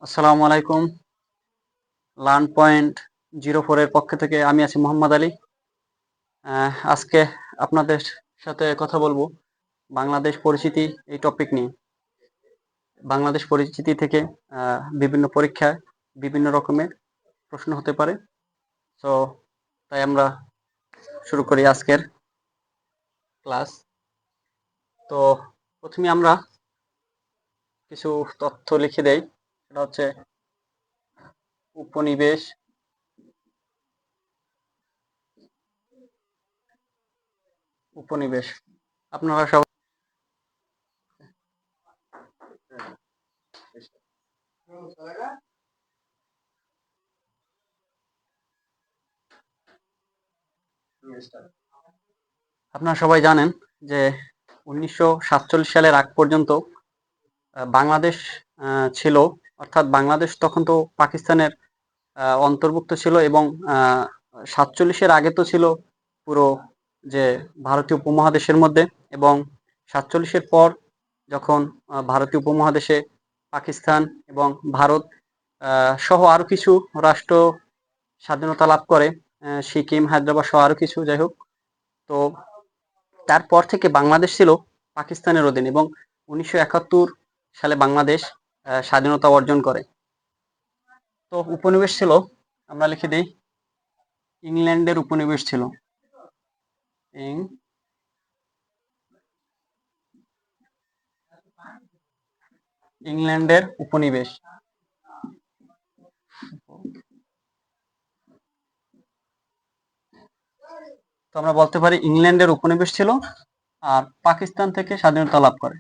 আসসালামু আলাইকুম। Learn point 04 এর পক্ষ থেকে আমি আছি মোহাম্মদ আলী। আজকে আপনাদের সাথে কথা বলবো বাংলাদেশ পরিচিতি এই টপিক নিয়ে। বাংলাদেশ পরিচিতি থেকে বিভিন্ন পরীক্ষায় বিভিন্ন রকমের প্রশ্ন হতে পারে। তো তাই আমরা শুরু করি আজকের ক্লাস। তো প্রথমে আমরা কিছু তথ্য লিখে দেই। সেটা হচ্ছে উপনিবেশ, উপনিবেশ। আপনারা সবাই জানেন যে 1947 সালের আগ পর্যন্ত বাংলাদেশ ছিল, অর্থাৎ বাংলাদেশ তখন তো পাকিস্তানের অন্তর্ভুক্ত ছিল এবং 47-এর আগে তো ছিল পুরো যে ভারতীয় উপমহাদেশের মধ্যে, এবং 47-এর পর যখন ভারতীয় উপমহাদেশে পাকিস্তান এবং ভারত সহ আরো কিছু রাষ্ট্র স্বাধীনতা লাভ করে, সিকিম, হায়দ্রাবাদ সহ আরো কিছু, যাই হোক। তো তারপর থেকে বাংলাদেশ ছিল পাকিস্তানের অধীন এবং 1971 সালে বাংলাদেশ স্বাধীনতা অর্জন করে। তো উপনিবেশ ছিল, আমরা লিখে দিই, ইংল্যান্ডের উপনিবেশ ছিল। ইংল্যান্ডের উপনিবেশ। তো আমরা বলতে পারি ইংল্যান্ডের উপনিবেশ ছিল আর পাকিস্তান থেকে স্বাধীনতা লাভ করে।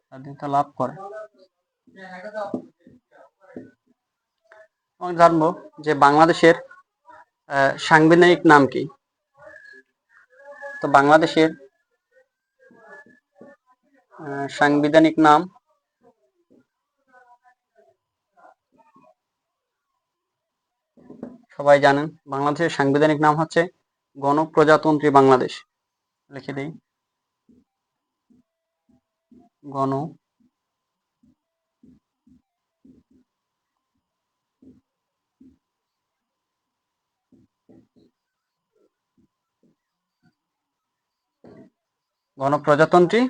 স্বাধীনতা লাভ করে। আমরা জানবো যে বাংলাদেশের সাংবিধানিক নাম কি। তো বাংলাদেশের সাংবিধানিক নাম সবাই জানেন। বাংলাদেশের সাংবিধানিক নাম হচ্ছে গণপ্রজাতন্ত্রী বাংলাদেশ। লিখে দিই, গণপ্রজাতন্ত্রী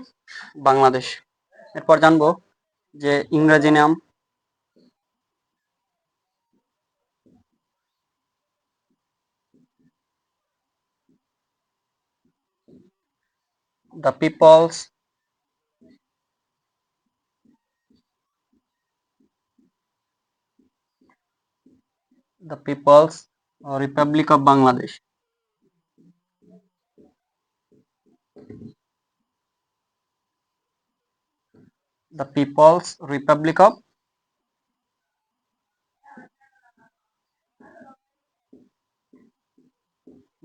বাংলাদেশ। এরপর জানবো যে ইংরেজি নাম। The People's Republic of Bangladesh. The People's Republic of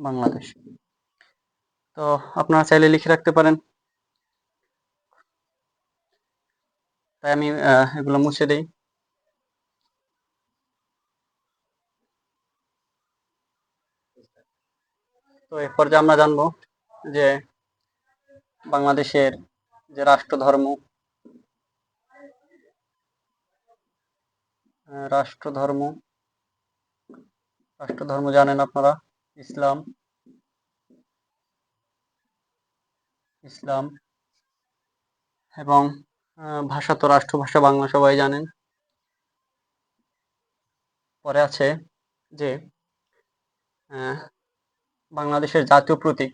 Bangladesh. তো আপনারা চাইলে লিখে রাখতে পারেন, তাই আমি এগুলো মুছে দেই। তো এ পর্যায়ে আমরা জানবো যে বাংলাদেশের যে রাষ্ট্রধর্ম, রাষ্ট্রধর্ম জানেন আপনারা, ইসলাম। এবং ভাষা তো রাষ্ট্রভাষা বাংলা, সবাই জানেন। পরে আছে যে বাংলাদেশের জাতীয় প্রতীক।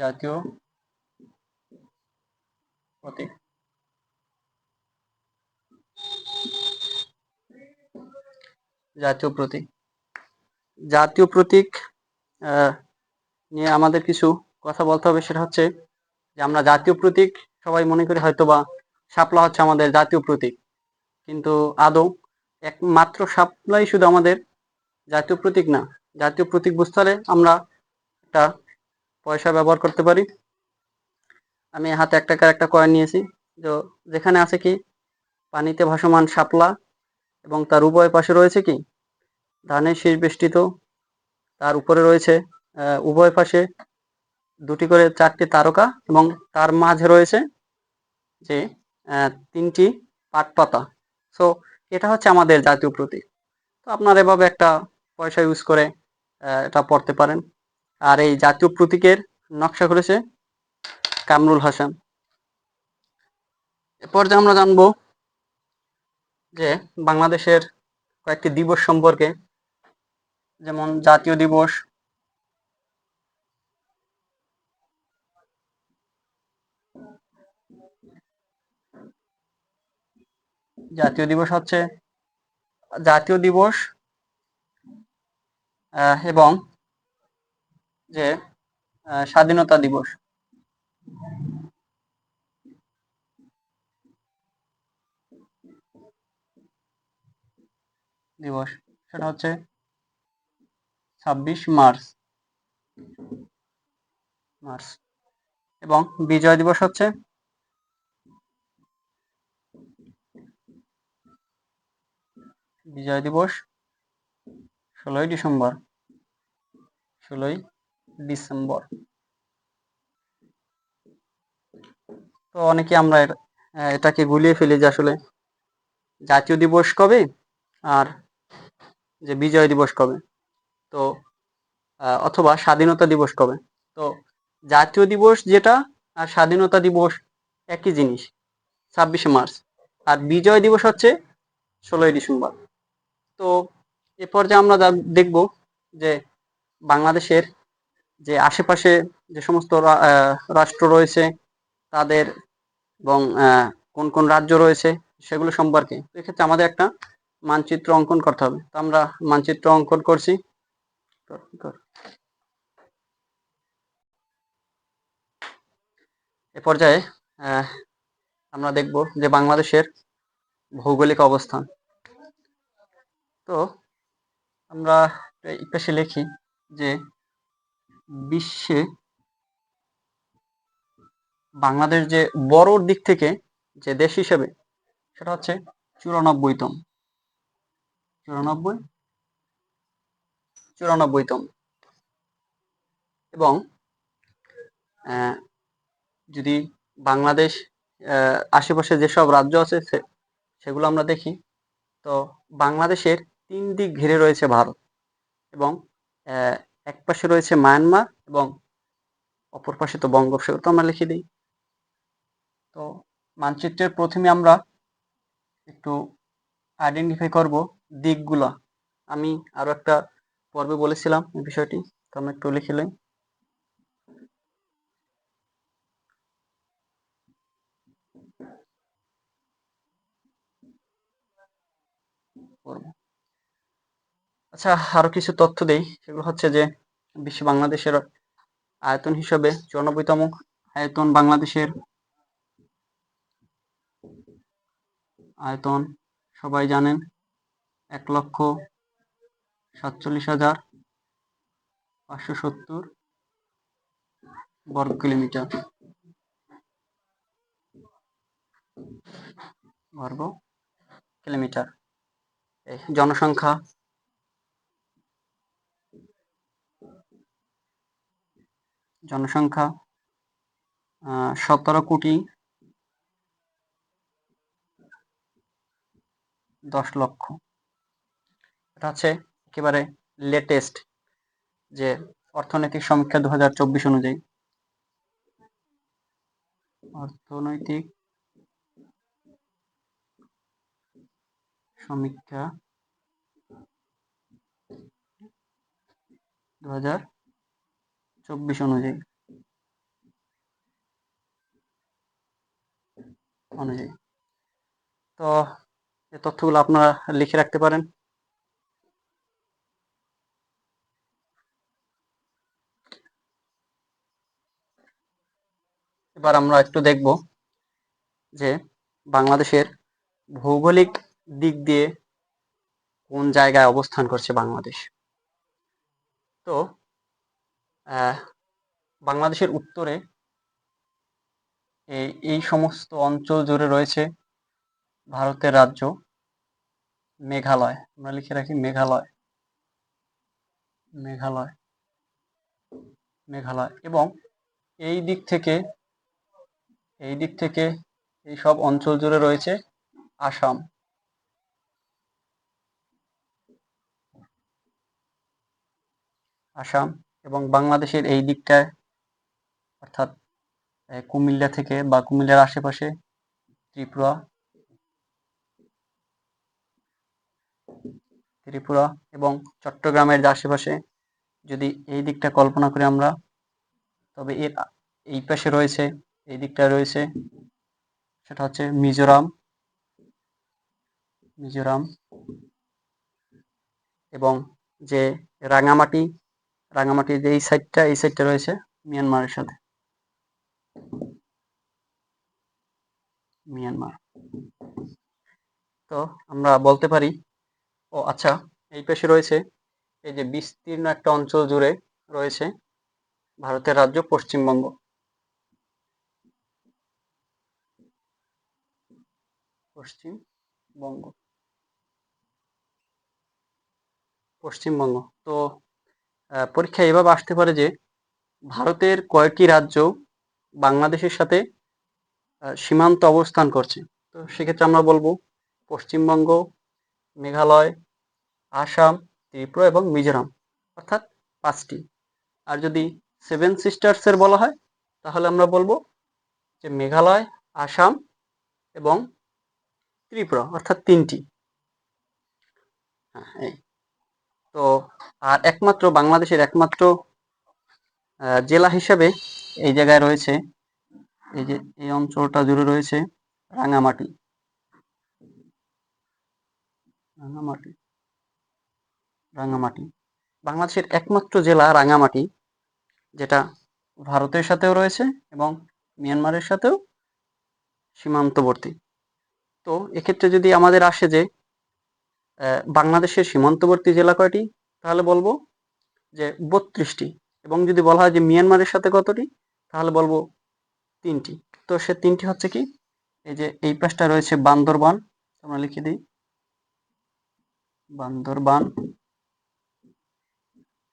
জাতীয় প্রতীক জাতীয় প্রতীক নিয়ে আমাদের কিছু কথা বলতে হবে। সেটা হচ্ছে যে আমরা জাতীয় প্রতীক সবাই মনে করি হয়তোবা শাপলা হচ্ছে আমাদের জাতীয় প্রতীক, কিন্তু আদৌ একমাত্র শাপলাই শুধু আমাদের জাতীয় প্রতীক না। জাতীয় প্রতীক বুঝতে হলে আমরা একটা পয়সা ব্যবহার করতে পারি। আমি হাতে 1 টাকার একটা কয়েন নিয়েছি, যেখানে আছে কি পানিতে ভাসমান শাপলা এবং তার উভয় পাশে রয়েছে কি ধানের শীষ বেষ্টিত, তার উপরে রয়েছে উভয় পাশে 2টি করে 4টি তারকা এবং তার মাঝে রয়েছে যে 3টি পাটপাতা। সো এটা হচ্ছে আমাদের জাতীয় প্রতীক। তো আপনারা এভাবে একটা পয়সা ইউজ করে এটা পড়তে পারেন। আর এই জাতীয় প্রতীকের নকশা করেছে কামরুল হাসান। এরপর যে আমরা জানবো যে বাংলাদেশের কয়েকটি দিবস সম্পর্কে, যেমন জাতীয় দিবস, হচ্ছে জাতীয় দিবস এবং যে স্বাধীনতা দিবস। সেটা হচ্ছে 26 মার্চ এবং বিজয় দিবস হচ্ছে 16ই ডিসেম্বর। তো অনেকে আমরা এটাকে গুলিয়ে ফেলি যে আসলে জাতীয় দিবস কবে আর যে বিজয় দিবস কবে, তো অথবা স্বাধীনতা দিবস কবে। তো জাতীয় দিবস যেটা আর স্বাধীনতা দিবস একই জিনিস, 26শে মার্চ, আর বিজয় দিবস হচ্ছে 16ই ডিসেম্বর। তো এ পর্যায়ে আমরা দেখব যে বাংলাদেশের যে আশেপাশে যে সমস্ত রাষ্ট্র রয়েছে তাদের এবং কোন কোন রাজ্য রয়েছে সেগুলো সম্পর্কে। এক্ষেত্রে আমাদের একটা মানচিত্র অঙ্কন করতে হবে। তো আমরা মানচিত্র অঙ্কন করছি। এ পর্যায়ে আমরা দেখব যে বাংলাদেশের ভৌগোলিক অবস্থান। তো আমরা এই পাশে লিখি যে বিশ্বে বাংলাদেশ যে বড় দিক থেকে যে দেশ হিসেবে, সেটা হচ্ছে 94তম। এবং যদি বাংলাদেশ আশেপাশে যেসব রাজ্য আছে সেগুলো আমরা দেখি, তো বাংলাদেশের 3 দিক ঘিরে রয়েছে ভারত, এবং এক পাশে রয়েছে মায়ানমার এবং অপর পাশে তো বঙ্গোপসাগর। তো আমরা লিখে দিই। তো মানচিত্রের প্রথমে আমরা একটু আইডেন্টিফাই করব দিকগুলা। আমি আরো একটা পর্বে বলেছিলাম এই বিষয়টি, তো আমরা একটু লিখে নিই। আচ্ছা, আরো কিছু তথ্য দেই। সেগুলো হচ্ছে যে বিশ্বে বাংলাদেশের আয়তন হিসাবে 94তম আয়তন। বাংলাদেশের আয়তন সবাই জানেন 1,47,570 বর্গ কিলোমিটার। জনসংখ্যা 17,10,00,000। এটা হচ্ছে একেবারে লেটেস্ট যে অর্থনৈতিক সমীক্ষা 2024 অনুযায়ী। অর্থনৈতিক সমীক্ষা 2024 অনুযায়ী। তো এই তথ্যগুলো আপনারা লিখে রাখতে পারেন। এবার আমরা একটু দেখব যে বাংলাদেশের ভৌগোলিক দিক দিয়ে কোন জায়গায় অবস্থান করছে বাংলাদেশ। তো বাংলাদেশের উত্তরে এই সমস্ত অঞ্চল জুড়ে রয়েছে ভারতের রাজ্য মেঘালয়। আমরা লিখে রাখি মেঘালয়, মেঘালয়, মেঘালয়। এবং এই দিক থেকে এই সব অঞ্চল জুড়ে রয়েছে আসাম। আসাম এবং বাংলাদেশের এই দিকটায় অর্থাৎ কুমিল্লা থেকে বা কুমিল্লার আশেপাশে ত্রিপুরা, ত্রিপুরা এবং চট্টগ্রামের যে আশেপাশে যদি এই দিকটা কল্পনা করি আমরা, তবে এর এই পাশে রয়েছে, এই দিকটা রয়েছে, সেটা হচ্ছে মিজোরাম, মিজোরাম এবং যে রাঙামাটি, রাঙামাটির যে এই সাইডটা রয়েছে মিয়ানমারের সাথে, মিয়ানমার। তো আমরা বলতে পারি, ও আচ্ছা, এই পাশে রয়েছে এই যে বিস্তীর্ণ একটা অঞ্চল জুড়ে রয়েছে ভারতের রাজ্য পশ্চিমবঙ্গ। পশ্চিমবঙ্গ, পশ্চিমবঙ্গ। তো পরীক্ষা এভাবে আসতে পারে যে ভারতের কয়টি রাজ্য বাংলাদেশের সাথে সীমান্ত অবস্থান করছে। তো সেক্ষেত্রে আমরা বলবো পশ্চিমবঙ্গ, মেঘালয়, আসাম, ত্রিপুরা এবং মিজোরাম, অর্থাৎ 5টি। আর যদি সেভেন সিস্টার্সের বলা হয় তাহলে আমরা বলবো যে মেঘালয়, আসাম এবং ত্রিপুরা, অর্থাৎ 3টি। এই তো। আর একমাত্র বাংলাদেশের একমাত্র জেলা হিসেবে এই জায়গায় রয়েছে, এই যে এই অঞ্চলটা জুড়ে রয়েছে রাঙামাটি, রাঙামাটি, রাঙামাটি। বাংলাদেশের একমাত্র জেলা রাঙামাটি, যেটা ভারতের সাথেও রয়েছে এবং মিয়ানমারের সাথেও সীমান্তবর্তী। তো এক্ষেত্রে যদি আমাদের আসে যে বাংলাদেশের সীমান্তবর্তী জেলা কয়টি, তাহলে বলবো যে 32টি। এবং যদি বলা হয় যে মিয়ানমারের সাথে কতটি, তাহলে বলবো 3টি। তো সে 3টি হচ্ছে কি, এই যে এই পাশটা রয়েছে বান্দরবান, আমরা লিখে দিই বান্দরবান,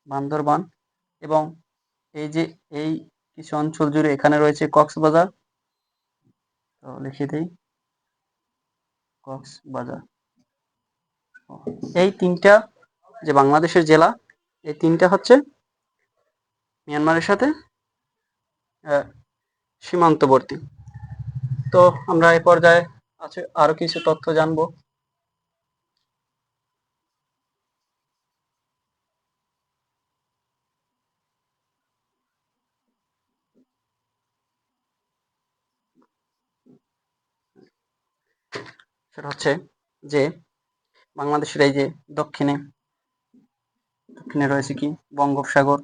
বান্দরবান। এবং এই যে এই কিছু অঞ্চল জুড়ে এখানে রয়েছে কক্সবাজার, তো লিখে দিই কক্সবাজার। এই 3টা যে বাংলাদেশের জেলা, এই 3টা হচ্ছে মিয়ানমারের সাথে সীমান্তবর্তী। তো আমরা এই পর্যায়ে আছে আরো কিছু তথ্য জানবো। সেটা হচ্ছে যে বাংলাদেশের এই যে দক্ষিণে, দক্ষিণে রয়েছে কি বঙ্গোপসাগর,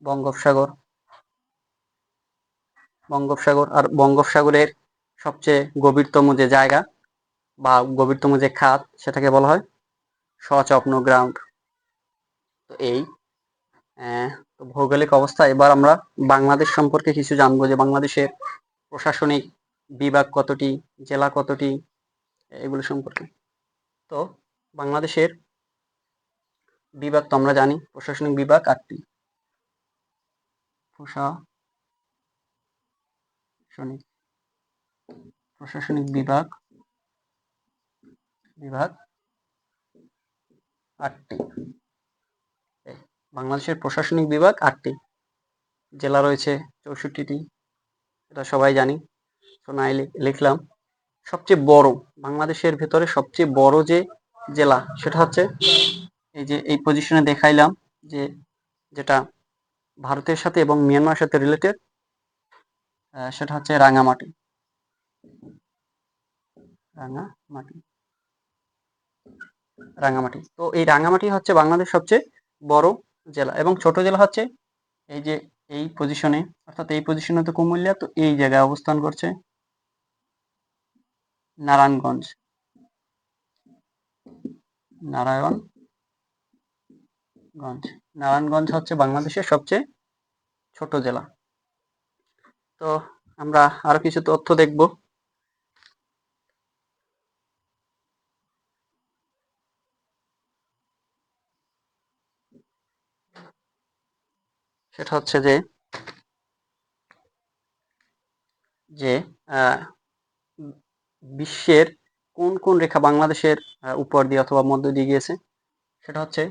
বঙ্গোপসাগর, বঙ্গোপসাগর। আর বঙ্গোপসাগরের সবচেয়ে গভীরতম যে জায়গা বা গভীরতম যে খাত, সেটাকে বলা হয় সচপ্ন গ্রাউন্ড। তো এই তো ভৌগোলিক অবস্থা। এবার আমরা বাংলাদেশ সম্পর্কে কিছু জানবো, যে বাংলাদেশের প্রশাসনিক বিভাগ কতটি, জেলা কতটি, এগুলো সম্পর্কে। তো বাংলাদেশের বিভাগ তো আমরা জানি, প্রশাসনিক বিভাগ 8টি। প্রশাসনিক, প্রশাসনিক বিভাগ, বিভাগ 8টি। বাংলাদেশের প্রশাসনিক বিভাগ 8টি, জেলা রয়েছে 64টি, এটা সবাই জানি। তো নাই লিখলাম। সবচেয়ে বড়, বাংলাদেশের ভেতরে সবচেয়ে বড় যে জেলা, সেটা হচ্ছে এই যে এই পজিশনে দেখাইলাম, যে যেটা ভারতের সাথে এবং মিয়ানমারের সাথে রিলেটেড, সেটা হচ্ছে রাঙামাটি, রাঙামাটি, রাঙামাটি। তো এই রাঙামাটি হচ্ছে বাংলাদেশ সবচেয়ে বড় জেলা, এবং ছোট জেলা হচ্ছে এই যে এই পজিশনে, অর্থাৎ এই পজিশনে তো কুমিল্লা, তো এই জায়গায় অবস্থান করছে নারায়ণগঞ্জ, নারায়ণগঞ্জ। নারায়ণগঞ্জ হচ্ছে বাংলাদেশের সবচেয়ে ছোট জেলা। তো আমরা আরো কিছু তথ্য দেখব। সেটা হচ্ছে যে বিশ্বের কোন কোন রেখা বাংলাদেশের উপর দিয়ে অথবা মধ্য দিয়ে গিয়েছে, সেটা হচ্ছে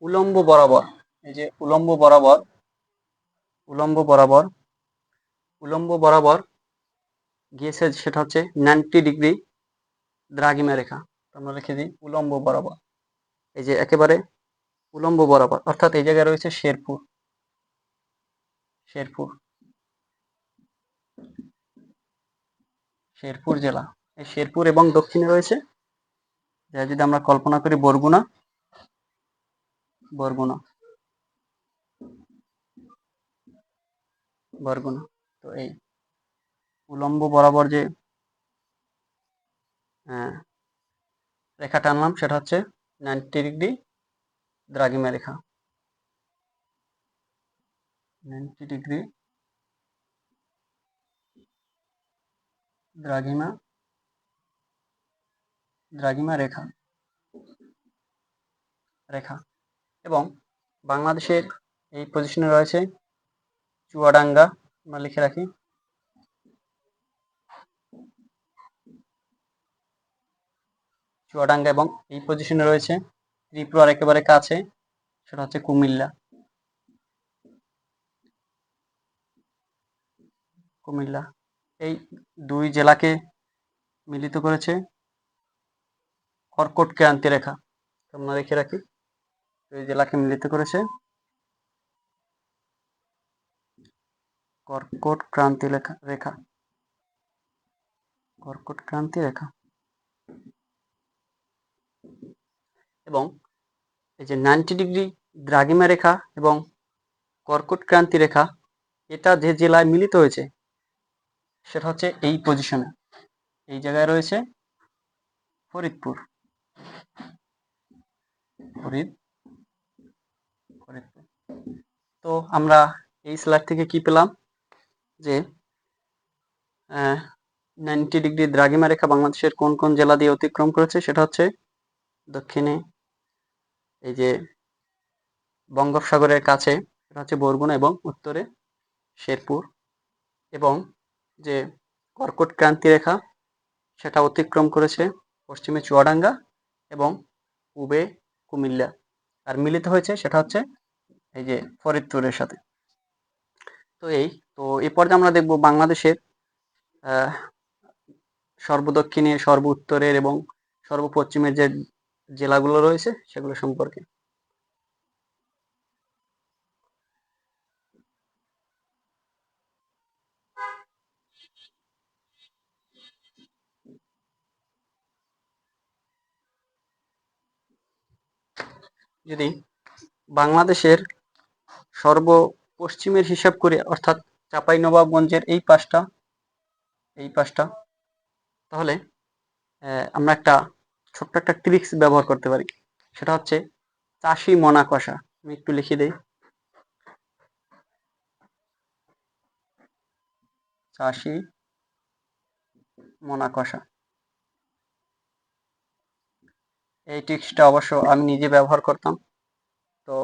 উলম্ব বরাবর। এই যে উলম্ব বরাবর গিয়েছে, সেটা হচ্ছে 90 ডিগ্রি দ্রাঘিমা রেখা। আমরা লিখে দিই উলম্ব বরাবর। এই যে একেবারে উলম্ব বরাবর, অর্থাৎ এই জায়গায় রয়েছে শেরপুর জেলা। এই শেরপুর এবং দক্ষিণে রয়েছে, যদি আমরা কল্পনা করি, বরগুনা। তো এই উলম্ব বরাবর যে রেখা টানলাম, সেটা হচ্ছে 90 ডিগ্রি দ্রাঘিমা রেখা। 90 ডিগ্রি দ্রাঘিমা রেখা। এবং বাংলাদেশের এই পজিশনে রয়েছে চুয়াডাঙ্গা। আমরা লিখে রাখি চুয়াডাঙ্গা, এবং এই পজিশনে রয়েছে ত্রিপুরার একেবারে কাছে, সেটা হচ্ছে কুমিল্লা। এই দুই জেলাকে মিলিত করেছে কর্কট ক্রান্তি রেখা। আমরা লিখে রাখি দুই জেলাকে মিলিত করেছে কর্কট ক্রান্তি রেখা। এবং এই যে 90 ডিগ্রি দ্রাঘিমা রেখা এবং কর্কট ক্রান্তি রেখা, এটা যে জেলায় মিলিত হয়েছে, সেটা হচ্ছে এই পজিশনে, এই জায়গায় রয়েছে ফরিদপুর। তো আমরা এই স্লাইড থেকে কি পেলাম, যে 90 ডিগ্রি দ্রাঘিমা রেখা বাংলাদেশের কোন কোন জেলা দিয়ে অতিক্রম করেছে, সেটা হচ্ছে দক্ষিণে এই যে বঙ্গোপসাগরের কাছে, সেটা হচ্ছে বরগুনা, এবং উত্তরে শেরপুর। এবং যে কর্কট ক্রান্তি রেখা, সেটা অতিক্রম করেছে পশ্চিমে চুয়াডাঙ্গা এবং পূবে কুমিল্লা, আর মিলিত হয়েছে সেটা হচ্ছে এই যে ফরিদপুরের সাথে। তো এই পর্যায়ে আমরা দেখব বাংলাদেশের সর্বদক্ষিণে, সর্ব উত্তরের এবং সর্বপশ্চিমের যে জেলাগুলো রয়েছে সেগুলো সম্পর্কে। যদি বাংলাদেশের সর্বপশ্চিমের হিসাব করে, অর্থাৎ চাঁপাইনবাবগঞ্জের এই পাশটা, তাহলে আমরা ছোট্ট একটা ট্রিক্স ব্যবহার করতে পারি। সেটা হচ্ছে চাষি মনা কষা। আমি একটু লিখে দেই, চাষি মনা কষা। এই ট্রিক্সটা অবশ্য আমি নিজে ব্যবহার করতাম। তো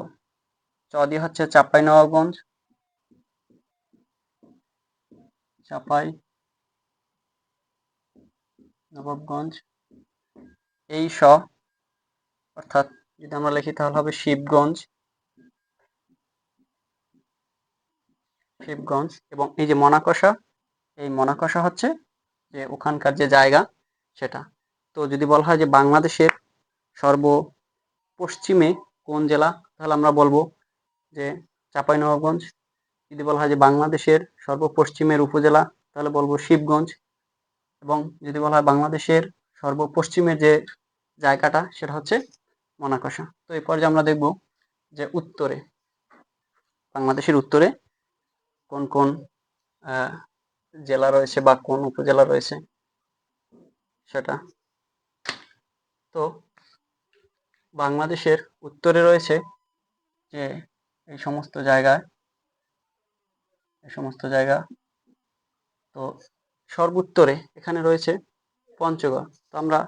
চ দিয়ে হচ্ছে চাঁপাইনবাবগঞ্জ, এই অর্থাৎ যদি আমরা লিখি তাহলে হবে শিবগঞ্জ। এবং এই যে মনাকষা, এই মনাকষা হচ্ছে যে ওখানকার যে জায়গা সেটা। তো যদি বলা হয় যে বাংলাদেশের সর্বপশ্চিমে কোন জেলা, তাহলে আমরা বলবো যে চাঁপাইনবাবগঞ্জ। যদি বলা হয় যে বাংলাদেশের সর্বপশ্চিমের উপজেলা, তাহলে বলবো শিবগঞ্জ। এবং যদি বলা হয় বাংলাদেশের সর্বপশ্চিমের যে জায়গাটা, সেটা হচ্ছে মনাকষা। তো এই পর্যায়ে আমরা দেখব যে বাংলাদেশের উত্তরে কোন কোন জেলা রয়েছে বা কোন উপজেলা রয়েছে সেটা। তো বাংলাদেশের উত্তরে রয়েছে যে এই সমস্ত জায়গা, তো সর্বোত্তরে এখানে রয়েছে পঞ্চগড়। তো আমরা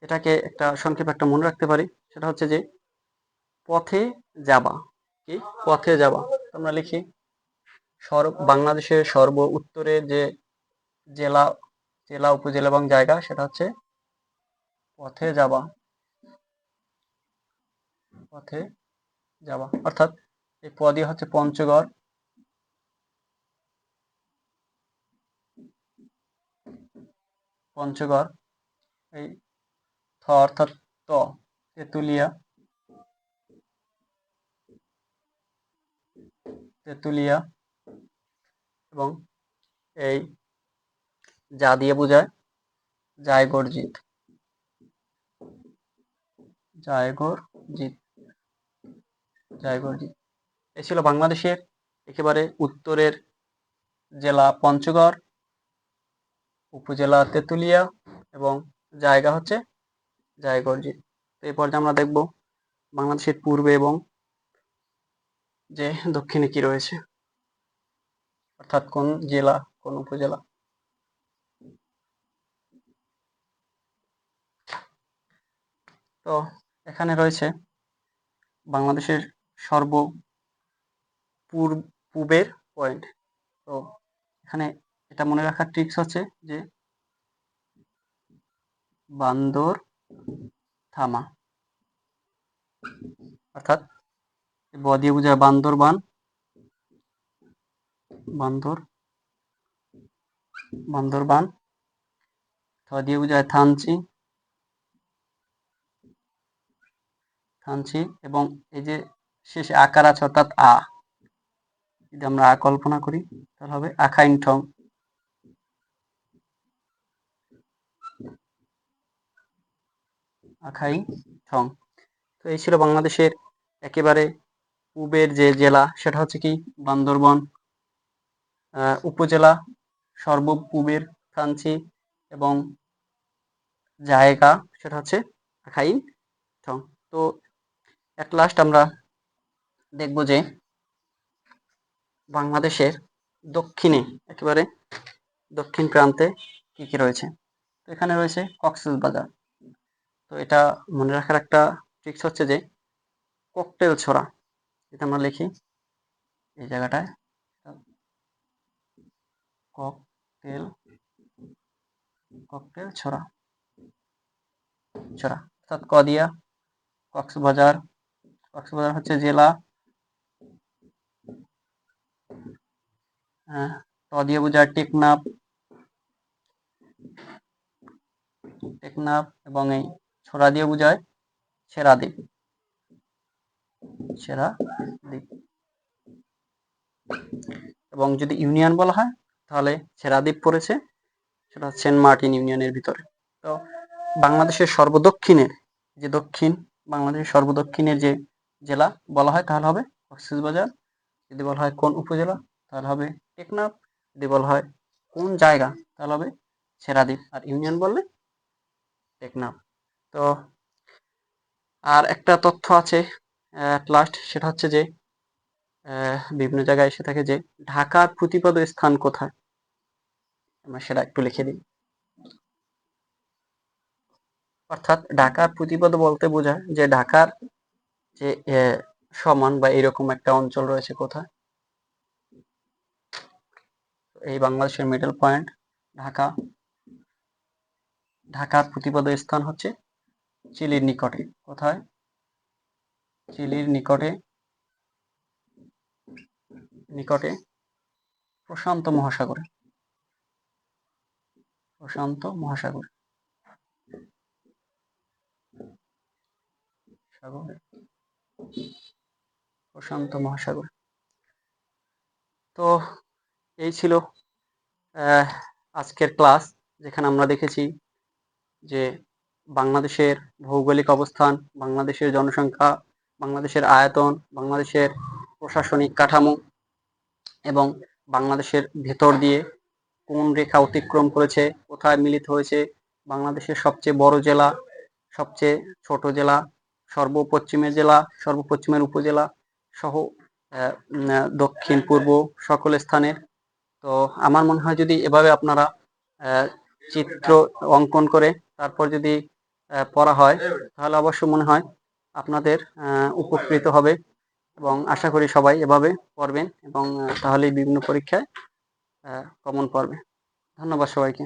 এটাকে একটা সংক্ষেপে একটা মনে রাখতে পারি, সেটা হচ্ছে যে পথে যাবা। কি? পথে যাবা। আমরা লিখি বাংলাদেশের সর্ব উত্তরে যে জেলা জেলা উপজেলা এবং জায়গা, সেটা হচ্ছে পথে যাবা। পথে যাবা অর্থাৎ এই পদই হচ্ছে পঞ্চগড়, পঞ্চগড়। এই থ অর্থাৎ ত তেতুলিয়া, তেতুলিয়া, এবং এই যা দিয়ে বোঝায় জায়গর্জিত, জায়গর্জিত, জায়গর্জিত। এই ছিল বাংলাদেশের একেবারে উত্তরের জেলা পঞ্চগড়, উপজেলা তেতুলিয়া এবং জায়গা হচ্ছে জায়গর্জিত। তো এই পর্যায়ে আমরা দেখব বাংলাদেশের পূর্বে এবং যে দক্ষিণে কি রয়েছে, অর্থাৎ কোন জেলা কোন উপজেলা। তো এখানে রয়েছে বাংলাদেশের সর্ব পূবের পয়েন্ট। তো এখানে এটা মনে রাখার ট্রিক্স হচ্ছে যে বান্দর থামা, অর্থাৎ ব দিয়ে বোঝায় বান্দরবান, বান্দরবান। থ দিয়ে বোঝায় থানচি, এবং এই যে শেষে আকার আছে অর্থাৎ আ, যদি আমরা আ কল্পনা করি তাহলে হবে আখাইন ঠং, আখাইন ঠং। তো এই ছিল বাংলাদেশের একেবারে পূবের যে জেলা, সেটা হচ্ছে কি বান্দরবন, উপজেলা সর্বপূবের থানচি, এবং জায়গা সেটা হচ্ছে আখাইন ঠং। তো এট লাস্ট আমরা দেখব যে বাংলাদেশের দক্ষিণে একেবারে দক্ষিণ প্রান্তে কি কি রয়েছে। তো এখানে রয়েছে কক্সবাজার। তো এটা মনে রাখার একটা ট্রিক্স হচ্ছে যে ককটেল ছোড়া, এটা আমরা লিখি এই জায়গাটায় ককটেল, ককটেল ছোড়া, অর্থাৎ ক দিয়া কক্সবাজার, কক্সবাজার হচ্ছে জেলা, ট দিয়ে বোঝায় টেকনাফ, এবং এই ছোড়া দিয়ে বোঝায় সেরাদ্বীপ, সেরাদ্বীপ। এবং যদি ইউনিয়ন বলা হয় তাহলে সেরাদ্বীপ পড়েছে, সেটা সেন্ট মার্টিন ইউনিয়নের ভিতরে। তো বাংলাদেশের সর্বদক্ষিণের যে বাংলাদেশের সর্বদক্ষিণের যে জেলা বলা হয় তাহলে হবে কক্সবাজার। যদি বলা হয় কোন উপজেলা তাহলে হবে টেকনাফ। যদি বলা হয় কোন জায়গা তাহলে হবে সেরাদ্বীপ। আর ইউনিয়ন বললে টেকনাফ। তো আর একটা তথ্য আছে লাস্ট, সেটা হচ্ছে যে বিভিন্ন জায়গায় এসে থাকে যে ঢাকার প্রতিপাদ্য স্থান কোথায়, আমরা সেটা একটু লিখে দিই। অর্থাৎ ঢাকার প্রতিপাদ্য বলতে বোঝায় যে ঢাকার যে সমান বা এরকম একটা অঞ্চল রয়েছে কোথায়। এই বাংলাদেশের মিডল পয়েন্ট ঢাকা, ঢাকার প্রতিপাদ্য স্থান হচ্ছে চিলির নিকটে। কোথায়? চিলির নিকটে, নিকটে প্রশান্ত মহাসাগরে, প্রশান্ত মহাসাগর, সাগরে, প্রশান্ত মহাসাগর। তো এই ছিল আজকের ক্লাস, যেখানে আমরা দেখেছি যে বাংলাদেশের ভৌগোলিক অবস্থান, বাংলাদেশের জনসংখ্যা, বাংলাদেশের আয়তন, বাংলাদেশের প্রশাসনিক কাঠামো, এবং বাংলাদেশের ভেতর দিয়ে কোন রেখা অতিক্রম করেছে, কোথায় মিলিত হয়েছে, বাংলাদেশের সবচেয়ে বড় জেলা, সবচেয়ে ছোট জেলা, সর্বপশ্চিমের জেলা, সর্বপশ্চিমের উপজেলা সহ দক্ষিণ পূর্ব সকল স্থানের। তো আমার মনে হয় যদি এভাবে আপনারা চিত্র অঙ্কন করে তারপর যদি পড়া হয় তাহলে অবশ্য মনে হয় আপনাদের উপকৃত হবে, এবং আশা করি সবাই এভাবে পড়বেন এবং তাহলেই বিভিন্ন পরীক্ষায় কমন পাবে। ধন্যবাদ সবাইকে।